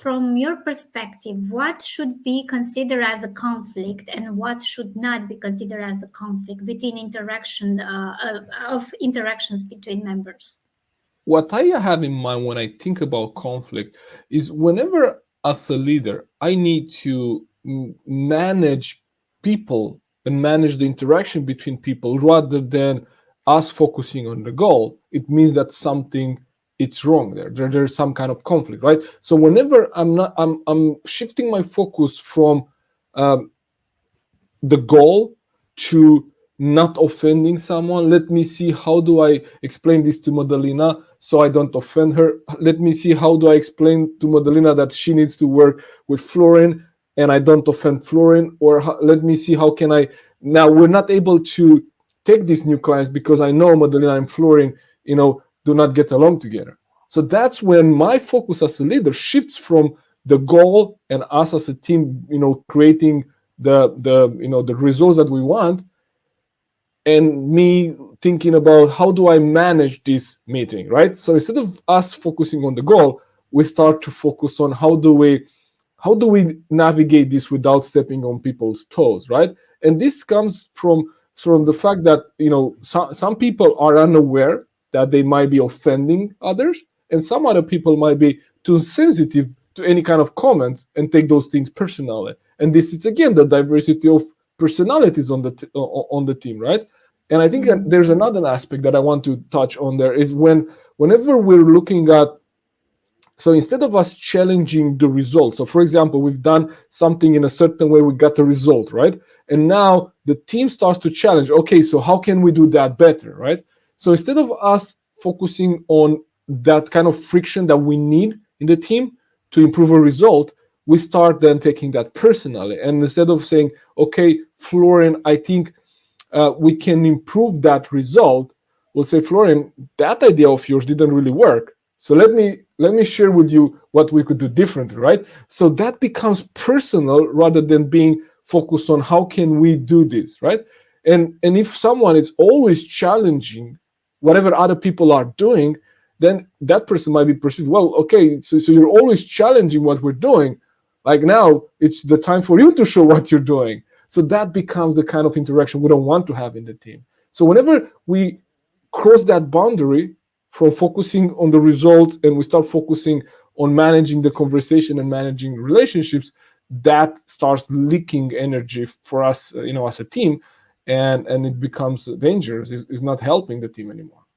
from your perspective, what should be considered as a conflict and what should not be considered as a conflict between of interactions between members? What I have in mind when I think about conflict is whenever, as a leader, I need to manage people and manage the interaction between people rather than us focusing on the goal, it means that something it's wrong there's some kind of conflict, right? So whenever I'm shifting my focus from um, the goal to not offending someone. Let me see how do I explain this to Madalena so I don't offend her. Let me see how do I explain to Madalena that she needs to work with Florin and I don't offend Florin. Or let me see how can I, now we're not able to take these new clients because I know Madalena and Florin, do not get along together. So that's when my focus as a leader shifts from the goal and us as a team, creating the results that we want, and me thinking about how do I manage this meeting, right? So instead of us focusing on the goal, we start to focus on how do we navigate this without stepping on people's toes, right? And this comes from the fact that some people are unaware that they might be offending others, and some other people might be too sensitive to any kind of comments and take those things personally. And this is again the diversity of personalities on the team, right? And I think that there's another aspect that I want to touch on there is whenever we're looking at, so instead of us challenging the result, so for example, we've done something in a certain way, we got a result, right? And now the team starts to challenge, okay, so how can we do that better, right? So instead of us focusing on that kind of friction that we need in the team to improve a result, we start then taking that personally. And instead of saying, okay, Florin, I think we can improve that result, we'll say, Florin, that idea of yours didn't really work. So let me share with you what we could do differently, right? So that becomes personal rather than being focused on how can we do this, right? And if someone is always challenging whatever other people are doing, then that person might be perceived, well, okay, so you're always challenging what we're doing. Like now, it's the time for you to show what you're doing. So that becomes the kind of interaction we don't want to have in the team. So whenever we cross that boundary from focusing on the results and we start focusing on managing the conversation and managing relationships, that starts leaking energy for us, as a team, and it becomes dangerous. It's not helping the team anymore.